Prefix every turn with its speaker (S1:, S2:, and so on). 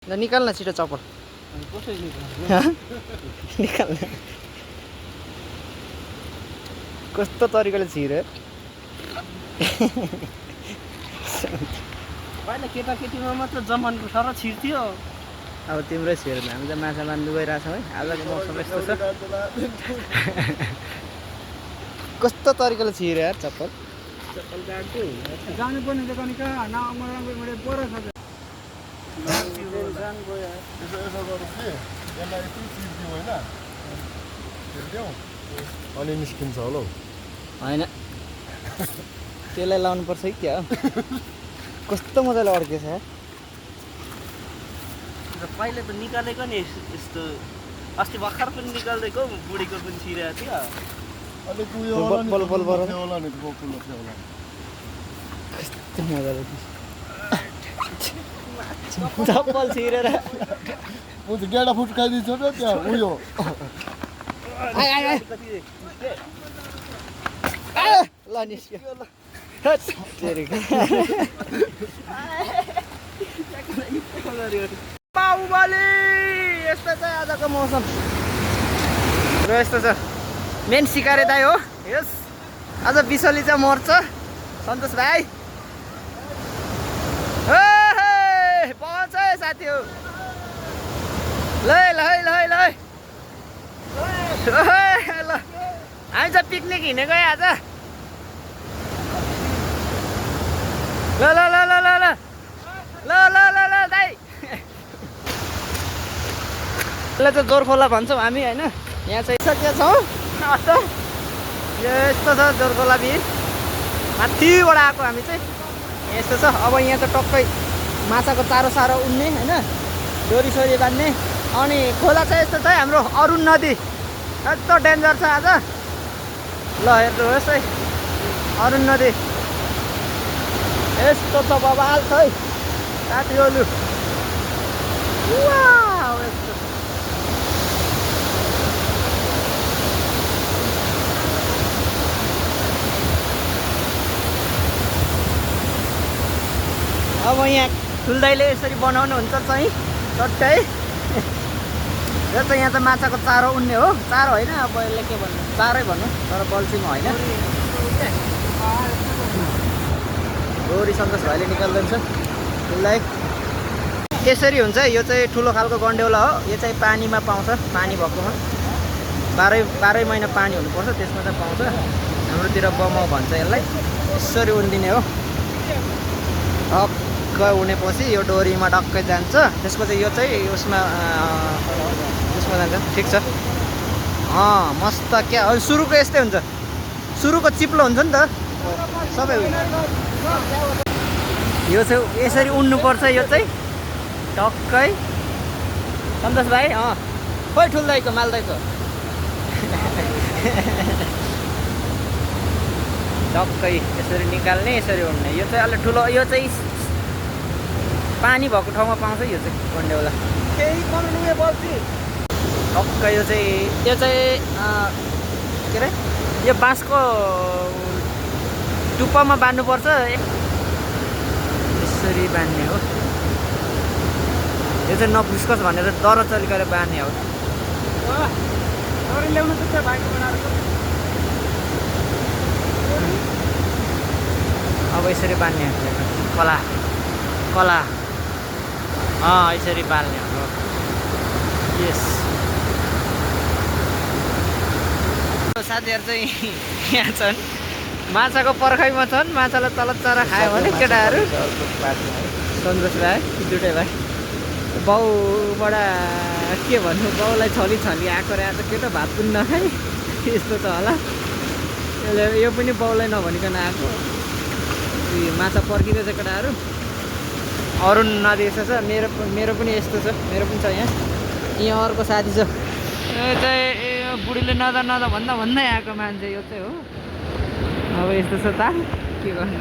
S1: ल निकाल्न छिटो चप्पल निकाल्न कस्तो तरिकाले छिर्यो
S2: पहिला केटाकेटीमा मात्र जमानको सर छिर्थ्यो
S1: अब तिम्रै छिर्दैन हामी त माछा मार्नु गइरहेछौँ है आजको मौसम यस्तो छ कस्तो तरिकाले छिर्यो यार चप्पल
S2: जानुपर्ने दोकान कहाँ नआउनु पर छ
S3: अनि निस्किन्छ होला
S1: होइन त्यसलाई लाउनु पर्छ कि क्या हो कस्तो मजाले अड्केछ यार
S2: पहिले त निकालेको नि यस्तो अस्ति भर्खर पनि निकालिदिएको बुढीको पनि छिरेको थियो
S1: कस्तो मजाले चप्पल छिरेर
S3: म त गेडा फुट खाइदिन्छ र त्यहाँ उयो
S1: ल निस्क्यो बाहुबली यस्तो छ आजको मौसम र यस्तो छ मेन सिकारे दाइ हो यस आज बिसली चाहिँ मर्छ सन्तोष भाइ पहुँच है साथी हो ल ल ल ल ल हामी चाहिँ पिकनिक हिँडेको है आज ल ल ल ल ल ल ल ल ल ल दाइ यसलाई चाहिँ जोरखोला भन्छौँ हामी होइन यहाँ चाहिँ सकिया छौँ यस्तो छ जोरखोला भिर माथिबाट आएको हामी चाहिँ यस्तो छ अब यहाँ चाहिँ टक्कै माछाको चारो सारो उड्ने होइन डोरी सोरी बाँध्ने अनि खोला चाहिँ यस्तो छ है हाम्रो अरुण नदी यस्तो डेन्जर छ आज ल हेर्नुहोस् है अरुण नदी यस्तो छ बबाल छ है साथीहरू यस्तो अब यहाँ ठुल्दाइले यसरी बनाउनुहुन्छ चाहिँ चट्टै र चाहिँ यहाँ चाहिँ माछाको चारो उन्ने हो चारो होइन अब यसले के भन्नु चारै भन्नु तर बल्छीमा होइन डोरी सन्तोष भाइले निकाल्दैछ ठुल्दाइ यसरी हुन्छ यो चाहिँ ठुलो खालको गन्डेउला हो यो चाहिँ पानीमा पाउँछ पानी भएकोमा बाह्रै महिना पानी हुनुपर्छ त्यसमा चाहिँ पाउँछ हाम्रोतिर बमाउ भन्छ यसलाई यसरी उन्दिने हो टक्क उनेपछि यो डोरीमा टक्कै जान्छ त्यसपछि यो चाहिँ उसमा जान्छ ठिक छ मस्त क्या सुरुको यस्तै हुन्छ सुरुको चिप्लो हुन्छ नि त सबै यो चाहिँ यसरी उड्नुपर्छ यो चाहिँ टक्कै सन्तोष भाइ खोइ ठुल्दाइको माल्दाइको टक्कै यसरी निकाल्ने यसरी उड्ने यो चाहिँ अलि ठुलो यो चाहिँ पानी भएको ठाउँमा पाउँछ यो चाहिँ गन्डेउला टक्कै यो चाहिँ के अरे यो बाँसको टुप्पामा बाँध्नुपर्छ यसरी बाँध्ने हो यो चाहिँ नफुस्कोस् भनेर दर तरिकाले बाँध्ने हो अब यसरी बाँध्ने कला यसरी बाल्ने हो यस साथीहरू चाहिँ यहाँ छन् माछाको पर्खाइमा छन् माछालाई तल चरा खायो भने केटाहरू सन्तोष भाइ दुइटै भाइ बाउबाट के भन्नु बाउलाई छली आएको रहेछ केटा भात पनि नखाइ यस्तो त होला यो पनि बाउलाई नभनिकन आएको माछा पर्खिँदैछ केटाहरू अरुण नदी यस्तो छ मेरो पनि यस्तो छ मेरो पनि छ यहाँ अर्को साथी छ यो चाहिँ बुढीले नदा भन्दा भन्दै आएको मान्छे यो चाहिँ हो अब यस्तो छ त के गर्नु